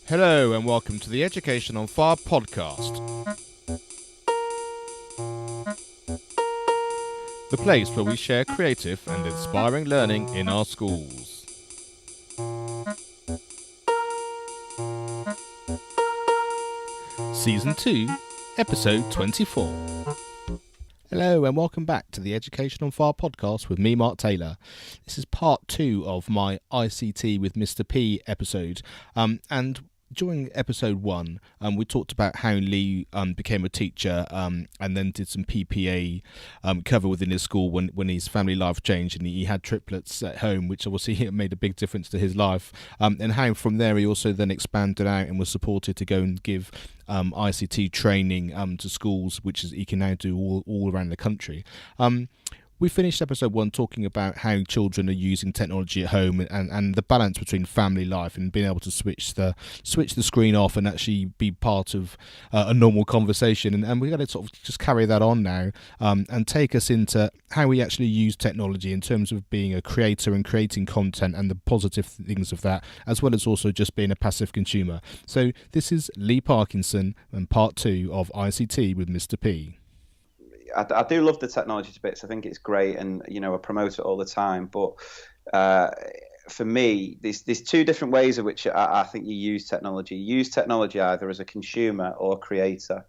Hello and welcome to the Education on Fire podcast. The place where we share creative and inspiring learning in our schools. Season 2, Episode 24. Hello and welcome back to the Education on Fire podcast with me, Mark Taylor. This is part 2 of my ICT with Mr.P episode. And during episode 1, we talked about how Lee became a teacher and then did some PPA cover within his school when his family life changed and he had triplets at home, which obviously made a big difference to his life. And how from there he also then expanded out and was supported to go and give ICT training to schools, which is he can now do all around the country. We finished episode 1 talking about how children are using technology at home and the balance between family life and being able to switch the screen off and actually be part of a normal conversation. And we're going to sort of just carry that on now and take us into how we actually use technology in terms of being a creator and creating content and the positive things of that, as well as also just being a passive consumer. So this is Lee Parkinson and part 2 of ICT with Mr. P. I do love the technology bits. I think it's great, and I promote it all the time. But for me, there's two different ways in which I think you use technology. You use technology either as a consumer or a creator.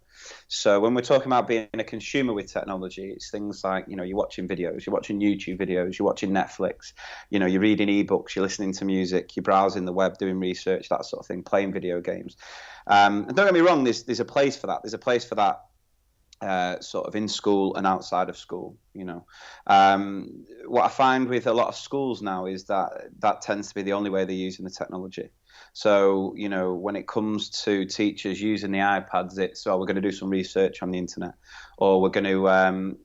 So when we're talking about being a consumer with technology, it's things like you're watching videos, you're watching YouTube videos, you're watching Netflix, you're reading ebooks, you're listening to music, you're browsing the web, doing research, that sort of thing, playing video games. And don't get me wrong, there's a place for that. There's a place for that. Sort of in school and outside of school, what I find with a lot of schools now is that tends to be the only way they're using the technology. So, when it comes to teachers using the iPads, it's, we're going to do some research on the internet, or we're going to,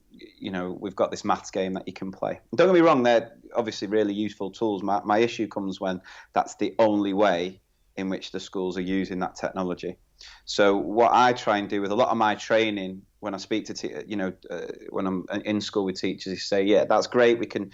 we've got this maths game that you can play. Don't get me wrong, they're obviously really useful tools. My issue comes when that's the only way in which the schools are using that technology. So what I try and do with a lot of my training when I speak to, when I'm in school with teachers, is say, yeah, that's great. We can,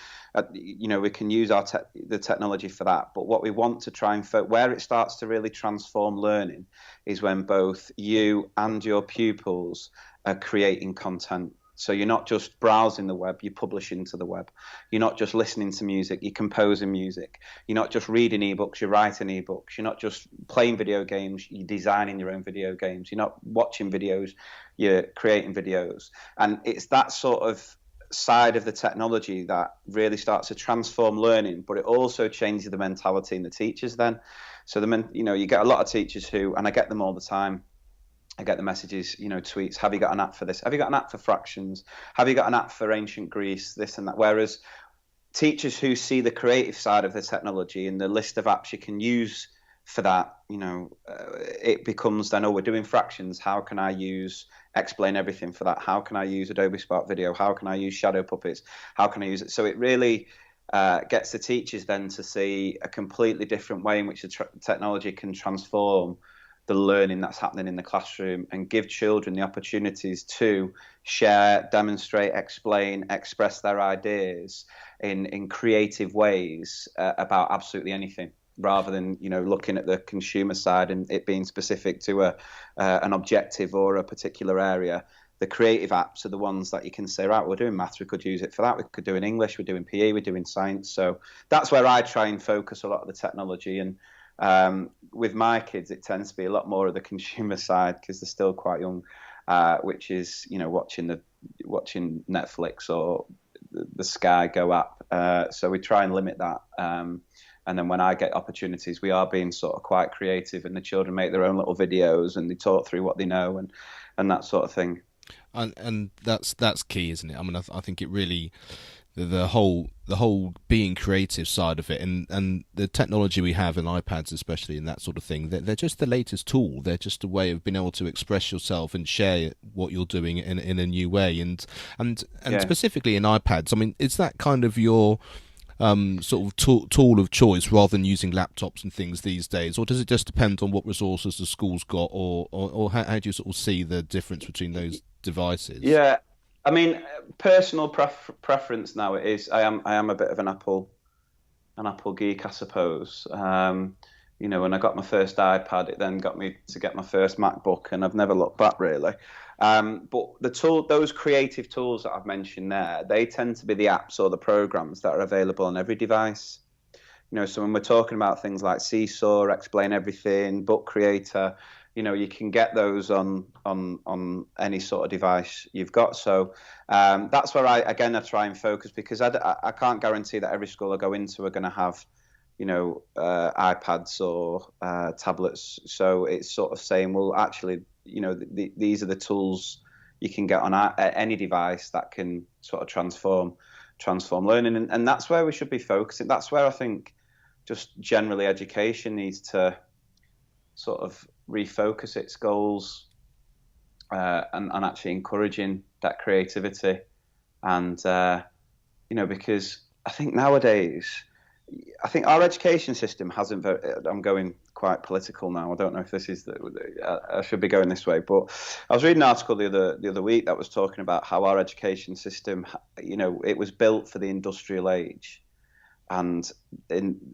we can use the technology for that. But what we want to try and where it starts to really transform learning is when both you and your pupils are creating content. So you're not just browsing the web, you're publishing to the web. You're not just listening to music, you're composing music. You're not just reading ebooks, you're writing ebooks. You're not just playing video games, you're designing your own video games. You're not watching videos, you're creating videos. And it's that sort of side of the technology that really starts to transform learning, but it also changes the mentality in the teachers then. So you get a lot of teachers who, and I get them all the time, I get the messages, tweets, have you got an app for this? Have you got an app for fractions? Have you got an app for ancient Greece, this and that? Whereas teachers who see the creative side of the technology and the list of apps you can use for that, it becomes then, we're doing fractions. How can I explain everything for that? How can I use Adobe Spark Video? How can I use Shadow Puppets? How can I use it? So it really gets the teachers then to see a completely different way in which the technology can transform the learning that's happening in the classroom and give children the opportunities to share, demonstrate, explain, express their ideas in creative ways about absolutely anything, rather than looking at the consumer side and it being specific to an objective or a particular area. The creative apps are the ones that you can say, right, we're doing maths, we could use it for that. We could do in English, we're doing PE, we're doing science. So that's where I try and focus a lot of the technology. And with my kids, it tends to be a lot more of the consumer side because they're still quite young, which is watching Netflix or the Sky Go app. So we try and limit that. And then when I get opportunities, we are being sort of quite creative, and the children make their own little videos and they talk through what they know and that sort of thing. And that's key, isn't it? I mean, I think it really. The whole being creative side of it, and the technology we have in iPads especially and that sort of thing, they're just the latest tool. They're just a way of being able to express yourself and share what you're doing in a new way. And yeah. Specifically in iPads, I mean, is that kind of your sort of tool of choice rather than using laptops and things these days, or does it just depend on what resources the school's got, or how do you sort of see the difference between those devices? Yeah. I mean, personal preference now it is. I am a bit of an Apple geek, I suppose. When I got my first iPad, it then got me to get my first MacBook, and I've never looked back really. But those creative tools that I've mentioned there, they tend to be the apps or the programs that are available on every device. So when we're talking about things like Seesaw, Explain Everything, Book Creator, you can get those on any sort of device you've got. So that's where I try and focus, because I can't guarantee that every school I go into are going to have iPads or tablets. So it's sort of saying, well, actually, these are the tools you can get on any device that can sort of transform learning, and that's where we should be focusing. That's where I think just generally education needs to sort of refocus its goals, and actually encouraging that creativity. And because I think nowadays, I think our education system hasn't. I'm going quite political now. I don't know if this is I should be going this way, but I was reading an article the other week that was talking about how our education system, it was built for the industrial age, and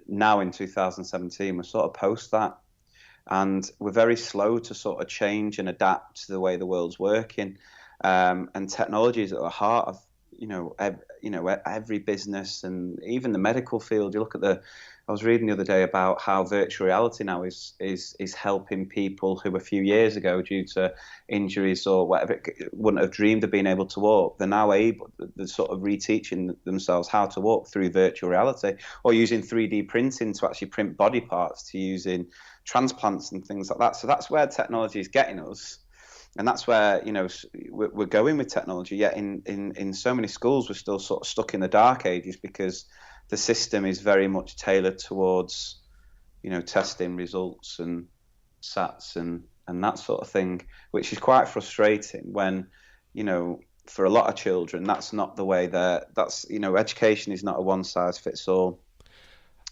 now in 2017 we're sort of post that, and we're very slow to sort of change and adapt to the way the world's working, and technology is at the heart of every business, and even the medical field. You look at I was reading the other day about how virtual reality now is helping people who a few years ago, due to injuries or whatever, wouldn't have dreamed of being able to walk. They're now they're sort of reteaching themselves how to walk through virtual reality, or using 3D printing to actually print body parts, to using transplants and things like that. So that's where technology is getting us. And that's where we're going with technology. Yet in so many schools, we're still sort of stuck in the dark ages, because the system is very much tailored towards testing results and SATs and that sort of thing, which is quite frustrating when for a lot of children that's not the way education is not a one size fits all.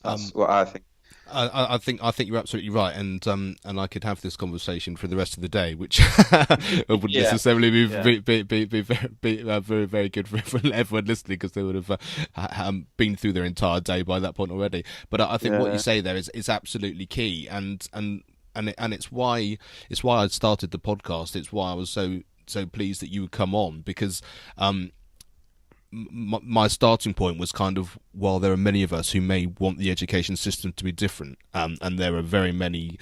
That's what I think. I think you're absolutely right, and I could have this conversation for the rest of the day, which wouldn't necessarily be very very good for everyone listening, because they would have been through their entire day by that point already. But I think what you say there is absolutely key, and it's why I started the podcast. It's why I was so pleased that you would come on, because my starting point was kind of, while there are many of us who may want the education system to be different, and there are very many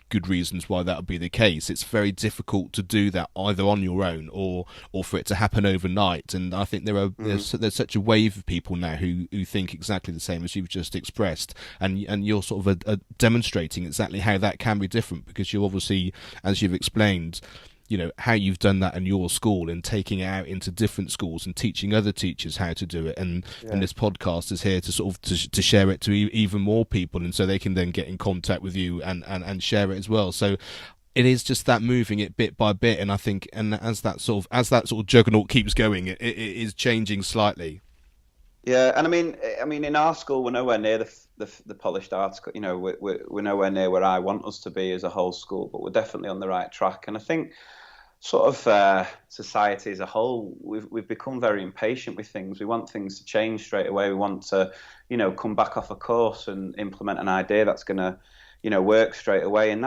good reasons why that would be the case, it's very difficult to do that either on your own or for it to happen overnight. And I think there's such a wave of people now who think exactly the same as you've just expressed, and you're sort of demonstrating exactly how that can be different, because you obviously, as you've explained, how you've done that in your school, and taking it out into different schools and teaching other teachers how to do it. And this podcast is here to sort of to share it to even more people, and so they can then get in contact with you and share it as well. So it is just that moving it bit by bit, and I think, and as that sort of juggernaut keeps going, it is changing slightly. Yeah, and I mean, in our school, we're nowhere near the polished arts. We're nowhere near where I want us to be as a whole school, but we're definitely on the right track. And I think, sort of society as a whole, we've become very impatient with things. We want things to change straight away. We want to, come back off a course and implement an idea that's going to, work straight away. And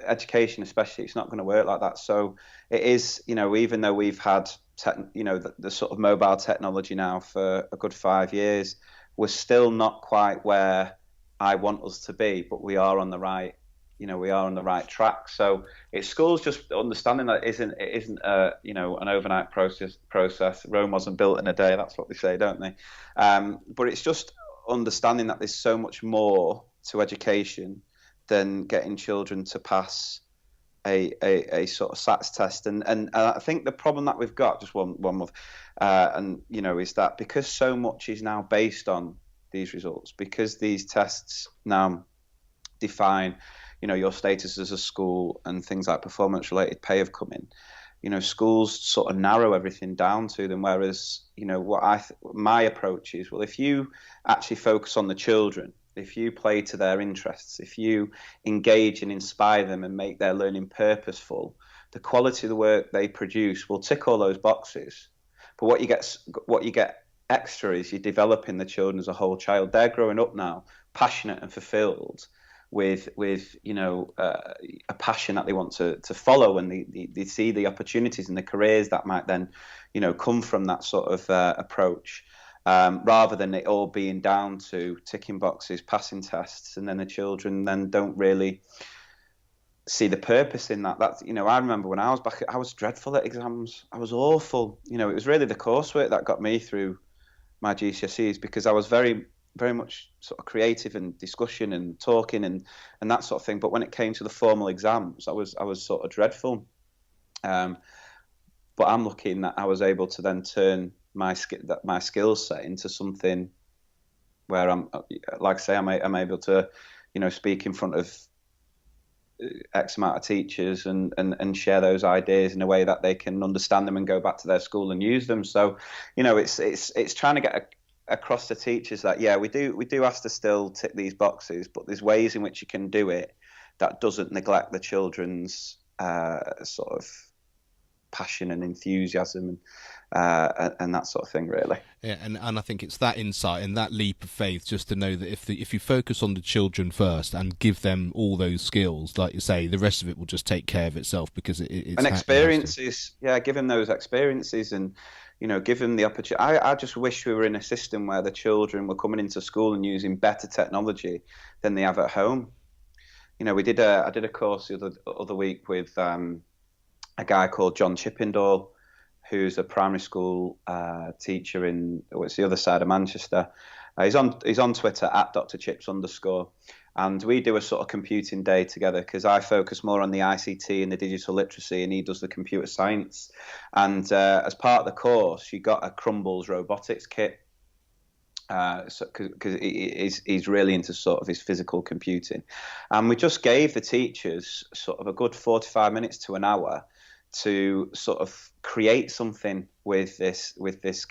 education especially, it's not going to work like that. So it is, even though we've had the sort of mobile technology now for a good 5 years, we're still not quite where I want us to be, but we are on the right track. So it's schools just understanding that it isn't an overnight process. Rome wasn't built in a day. That's what they say, don't they? But it's just understanding that there's so much more to education than getting children to pass a sort of SATs test. And I think the problem that we've got, just one more, is that because so much is now based on these results, because these tests now define your status as a school, and things like performance related pay have come in, schools sort of narrow everything down to them. Whereas, my approach is, well, if you actually focus on the children, if you play to their interests, if you engage and inspire them and make their learning purposeful, the quality of the work they produce will tick all those boxes. But what you get extra is you're developing the children as a whole child. They're growing up now, passionate and fulfilled, with a passion that they want to follow, and they see the opportunities and the careers that might then come from that sort of approach, rather than it all being down to ticking boxes, passing tests, and then the children then don't really see the purpose in that. That's, I remember when I was back, I was dreadful at exams. I was awful. It was really the coursework that got me through my GCSEs, because I was very, very much sort of creative and discussion and talking and that sort of thing. But when it came to the formal exams, I was sort of dreadful. But I'm lucky in that I was able to then turn my skill set into something where I'm, like I say, I'm able to, speak in front of X amount of teachers and share those ideas in a way that they can understand them and go back to their school and use them. So, it's trying to get across to teachers that, yeah, we do have to still tick these boxes, but there's ways in which you can do it that doesn't neglect the children's sort of passion and enthusiasm and that sort of thing, really. Yeah, and I think it's that insight and that leap of faith, just to know that if you focus on the children first and give them all those skills, like you say, the rest of it will just take care of itself, because it's and experiences. Yeah, give them those experiences and give them the opportunity. I just wish we were in a system where the children were coming into school and using better technology than they have at home. I did a course the other week with a guy called John Chippendale, who's a primary school teacher it's the other side of Manchester. He's on Twitter at Dr. Chips _, and we do a sort of computing day together, because I focus more on the ICT and the digital literacy, and he does the computer science. And as part of the course, you got a Crumbles robotics kit, because he's really into sort of his physical computing, and we just gave the teachers sort of a good 45 minutes to an hour to sort of create something with this this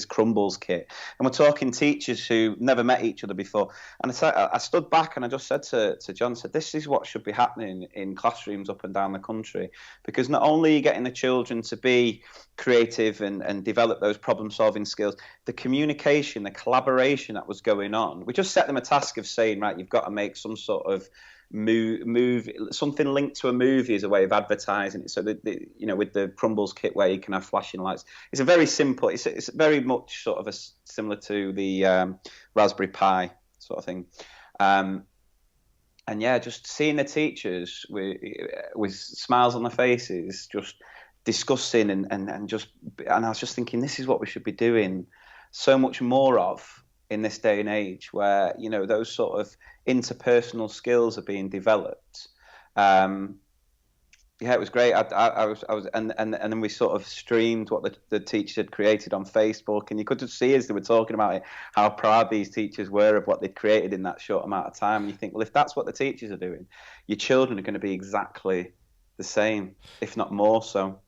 Crumbles kit. And we're talking teachers who never met each other before. And I stood back and I just said to John, this is what should be happening in classrooms up and down the country, because not only are you getting the children to be creative and develop those problem solving skills, the communication, the collaboration that was going on, we just set them a task of saying, right, you've got to make some sort of movie, something linked to a movie as a way of advertising it. So with the Crumbles kit where you can have flashing lights, it's a very simple. It's very much sort of similar to the Raspberry Pi sort of thing. And yeah, just seeing the teachers with smiles on their faces, just discussing and I was just thinking, this is what we should be doing so much more of in this day and age, where those sort of interpersonal skills are being developed. Yeah, it was great. I was, and then we sort of streamed what the teachers had created on Facebook, and you could just see as they were talking about it how proud these teachers were of what they'd created in that short amount of time. And you think, well, if that's what the teachers are doing, your children are going to be exactly the same, if not more so.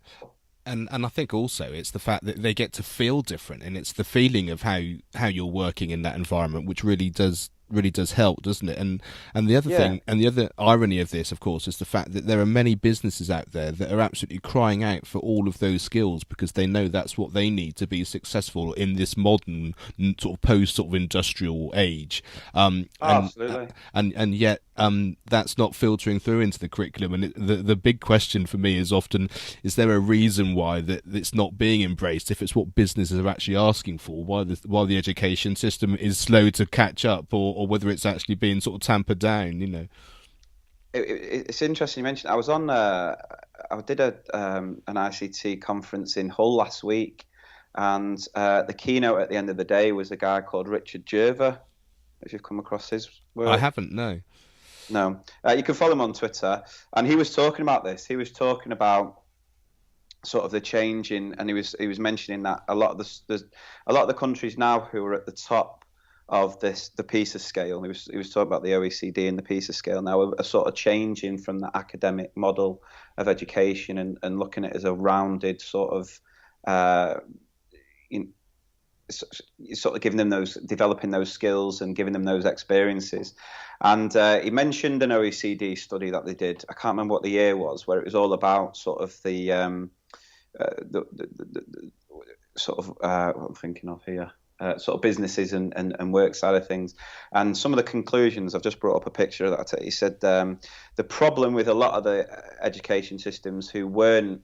And I think also it's the fact that they get to feel different, and it's the feeling of how you're working in that environment, which really does help, doesn't it? And the other thing, and the other irony of this, of course, is the fact that there are many businesses out there that are absolutely crying out for all of those skills, because they know that's what they need to be successful in this modern sort of post sort of industrial age. Absolutely. And yet that's not filtering through into the curriculum. And the big question for me is often, is there a reason why that it's not being embraced? If it's what businesses are actually asking for, why the education system is slow to catch up, or whether it's actually being sort of tampered down, It's interesting you mentioned. I was on. I did an ICT conference in Hull last week, and the keynote at the end of the day was a guy called Richard Gerver. If you've come across his work, I haven't. No. You can follow him on Twitter, and he was talking about this. He was talking about sort of the change in, and he was mentioning that a lot of the countries now who are at the top of the PISA scale. He was talking about the OECD and the PISA scale now are sort of changing from the academic model of education and looking at it as a rounded sort of, sort of developing those skills and giving them those experiences. And he mentioned an OECD study that they did. I can't remember what the year was, where it was all about sort of the sort of what I'm thinking of here. Sort of businesses and work side of things, and some of the conclusions. I've just brought up a picture of that. He said the problem with a lot of the education systems who weren't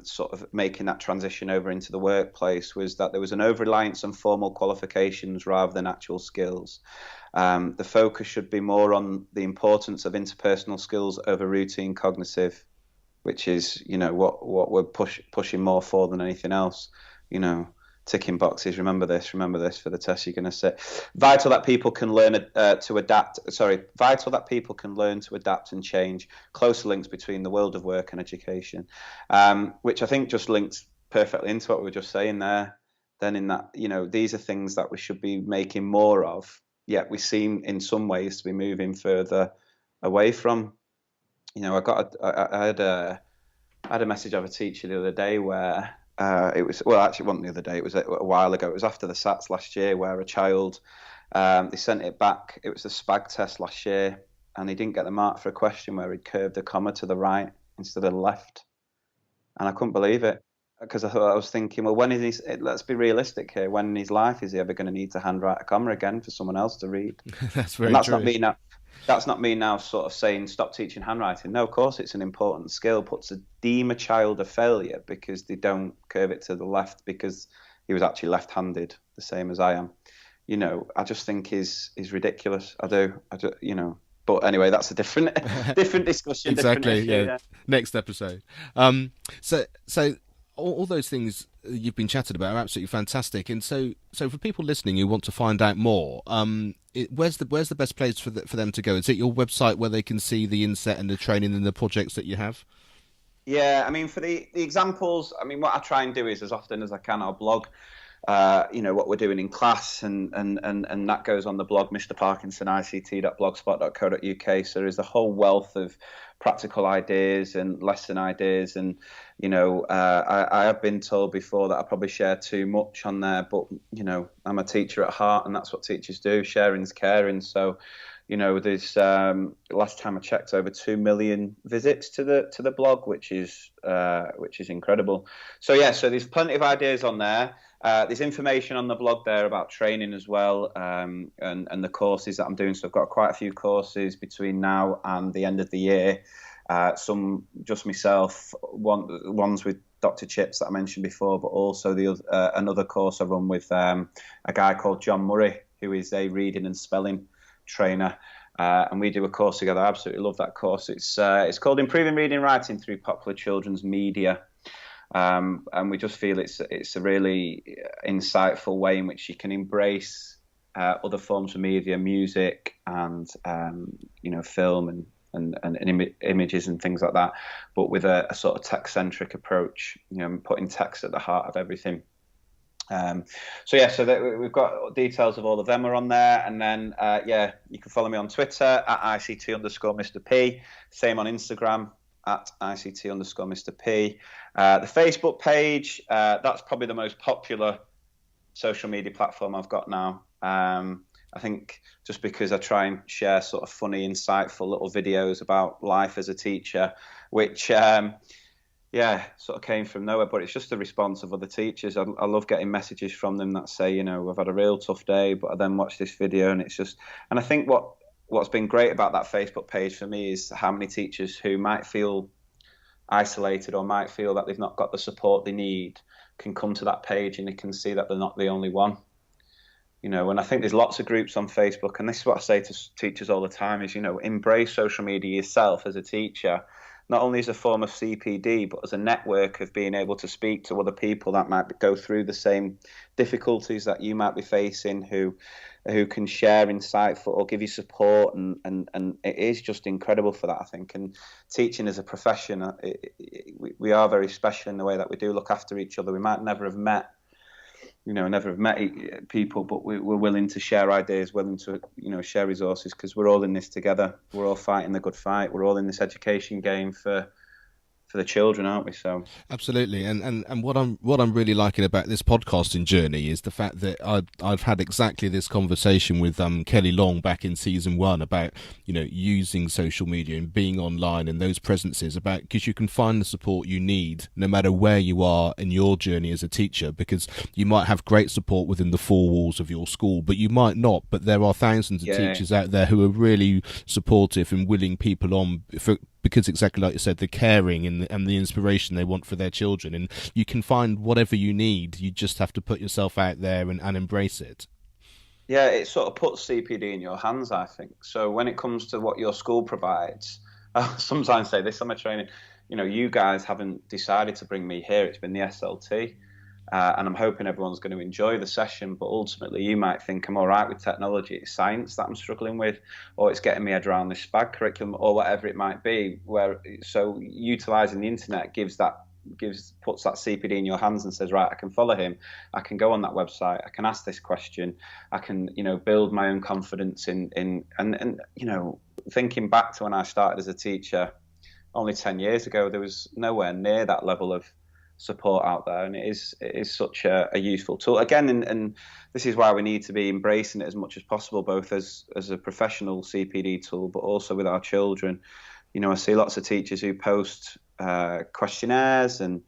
sort of making that transition over into the workplace was that there was an over-reliance on formal qualifications rather than actual skills. The focus should be more on the importance of interpersonal skills over routine cognitive, which is, what we're pushing more for than anything else. Ticking boxes. Remember this for the test you're going to sit. Vital that people can learn to adapt. Vital that people can learn to adapt and change. Closer links between the world of work and education, which I think just links perfectly into what we were just saying there. Then in that, these are things that we should be making more of. Yet we seem in some ways to be moving further away from. I had a message of a teacher the other day where. It was, well, actually, it wasn't the other day. It was a while ago. It was after the SATs last year, where a child, they sent it back. It was the SPAG test last year, and he didn't get the mark for a question where he'd curved the comma to the right instead of the left. And I couldn't believe it, because I was thinking, well, when is he? Let's be realistic here. When in his life is he ever going to need to handwrite a comma again for someone else to read? That's very true. That's not me now sort of saying stop teaching handwriting. No, of course it's an important skill, but to deem a child a failure because they don't curve it to the left because he was actually left-handed, the same as I am, I just think is ridiculous. I do. But anyway, that's a different discussion. Exactly. Different issue, yeah. Next episode. So all those things you've been chatted about are absolutely fantastic. And so for people listening who want to find out more, where's the best place for them to go? Is it your website where they can see the inset and the training and the projects that you have? Yeah, I mean, for the examples, I mean, what I try and do is as often as I can, I'll blog, what we're doing in class, and that goes on the blog, mrparkinsonict.blogspot.co.uk. So there's a whole wealth of practical ideas and lesson ideas, and I have been told before that I probably share too much on there, but I'm a teacher at heart, and that's what teachers do. Sharing's caring. So there's last time I checked, over 2 million visits to the blog, which is incredible. So there's plenty of ideas on there. There's information on the blog there about training as well, and the courses that I'm doing. So I've got quite a few courses between now and the end of the year. Some just myself, ones with Dr. Chips that I mentioned before, but also another course I run with a guy called John Murray, who is a reading and spelling trainer, and we do a course together. I absolutely love that course. It's called Improving Reading and Writing Through Popular Children's Media, and we just feel it's a really insightful way in which you can embrace other forms of media, music, and film and images and things like that, but with a sort of tech-centric approach, putting text at the heart of everything. So we've got details of all of them are on there, and then you can follow me on Twitter at ICT_Mr.P, same on Instagram at ICT_Mr.P. The Facebook page, that's probably the most popular social media platform I've got now. I think just because I try and share sort of funny, insightful little videos about life as a teacher, which sort of came from nowhere, but it's just a response of other teachers. I love getting messages from them that say, I've had a real tough day, but I then watched this video, and I think what's been great about that Facebook page for me is how many teachers who might feel isolated or might feel that they've not got the support they need can come to that page and they can see that they're not the only one. And I think there's lots of groups on Facebook, and this is what I say to teachers all the time is, embrace social media yourself as a teacher, not only as a form of CPD, but as a network of being able to speak to other people that might go through the same difficulties that you might be facing, who can share insightful or give you support, and it is just incredible for that, I think. And teaching as a profession, we are very special in the way that we do look after each other. We might never have met people, but we're willing to share ideas, willing to share resources, because we're all in this together. We're all fighting the good fight. We're all in this education game for for the children, aren't we? So absolutely, and what I'm really liking about this podcasting journey is the fact that I've had exactly this conversation with Kelly Long back in season 1 about using social media and being online and those presences, about because you can find the support you need no matter where you are in your journey as a teacher, because you might have great support within the four walls of your school, but you might not. But there are thousands of teachers out there who are really supportive and willing people on because exactly like you said, the caring and the inspiration they want for their children. And you can find whatever you need. You just have to put yourself out there and embrace it. Yeah, it sort of puts CPD in your hands, I think. So when it comes to what your school provides, I sometimes say this on my training, you guys haven't decided to bring me here. It's been the SLT. And I'm hoping everyone's going to enjoy the session, but ultimately you might think I'm all right with technology. It's science that I'm struggling with, or it's getting me head around this SPAG curriculum, or whatever it might be. So utilising the internet puts that CPD in your hands and says, right, I can follow him, I can go on that website, I can ask this question, I can build my own confidence in thinking back to when I started as a teacher only 10 years ago, there was nowhere near that level of support out there, and it is such a useful tool again, and this is why we need to be embracing it as much as possible, both as a professional CPD tool, but also with our children. I see lots of teachers who post questionnaires and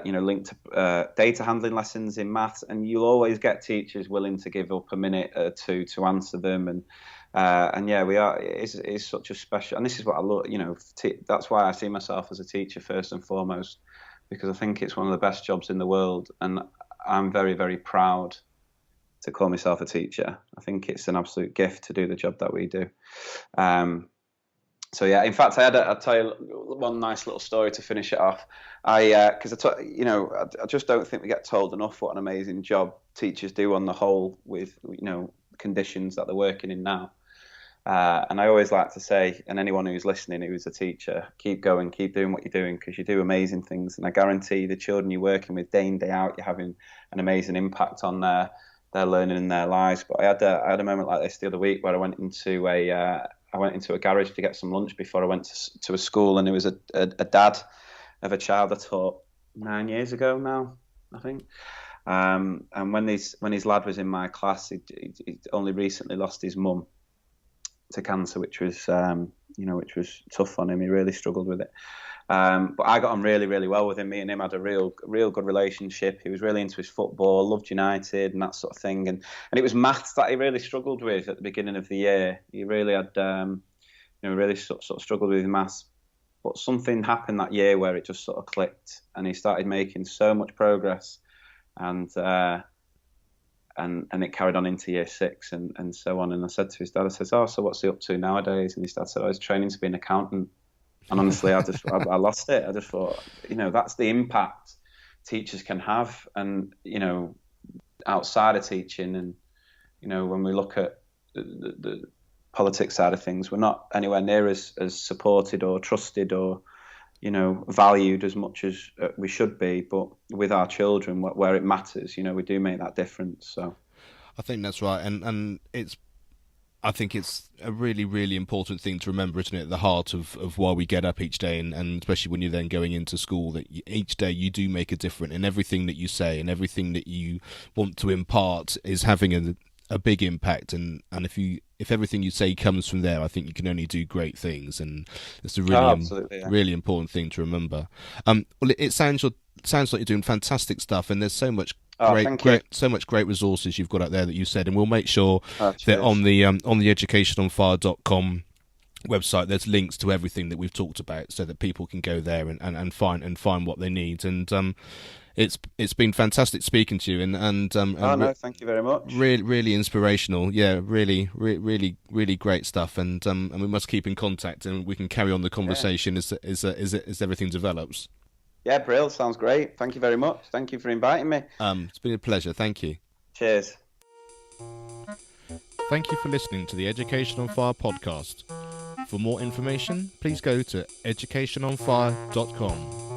linked to data handling lessons in maths, and you'll always get teachers willing to give up a minute or two to answer them, and it is such a special, and this is what I love, that's why I see myself as a teacher first and foremost, because I think it's one of the best jobs in the world, and I'm very, very proud to call myself a teacher. I think it's an absolute gift to do the job that we do. So yeah, in fact, I'll tell you one nice little story to finish it off. I just don't think we get told enough what an amazing job teachers do on the whole with conditions that they're working in now. And I always like to say, and anyone who's listening who's a teacher, keep going, keep doing what you're doing, because you do amazing things. And I guarantee the children you're working with day in, day out, you're having an amazing impact on their learning and their lives. But I had a moment like this the other week where I went into a garage to get some lunch before I went to a school, and there was a dad of a child I taught 9 years ago now, I think. And when his lad was in my class, he'd only recently lost his mum to cancer, which was tough on him. He really struggled with it. But I got on really, really well with him. Me and him had a real good relationship. He was really into his football, loved United and that sort of thing. And it was maths that he really struggled with at the beginning of the year. He really had, really sort of struggled with maths. But something happened that year where it just sort of clicked, and he started making so much progress. And it carried on into year 6 and so on. And I said to his dad, so what's he up to nowadays? And his dad said, I was training to be an accountant. And honestly, I lost it. I just thought, that's the impact teachers can have. And, outside of teaching, and, when we look at the politics side of things, we're not anywhere near as supported or trusted or, valued as much as we should be. But with our children, where it matters, we do make that difference. So I think that's right. And I think it's a really, really important thing to remember, isn't it, at the heart of why we get up each day, and especially when you're then going into school, that each day you do make a difference, and everything that you say and everything that you want to impart is having a big impact, and if everything you say comes from there, I think you can only do great things, and it's a really really important thing to remember. Well, it sounds like you're doing fantastic stuff, and there's so much great resources you've got out there that you said, and we'll make sure that on the educationonfire.com website there's links to everything that we've talked about, so that people can go there and find what they need. And it's been fantastic speaking to you, and thank you very much. Really inspirational. Yeah, really great stuff. And we must keep in contact, and we can carry on the conversation as everything develops. Yeah, Brill, sounds great. Thank you very much. Thank you for inviting me. It's been a pleasure. Thank you. Cheers. Thank you for listening to the Education on Fire podcast. For more information, please go to educationonfire.com.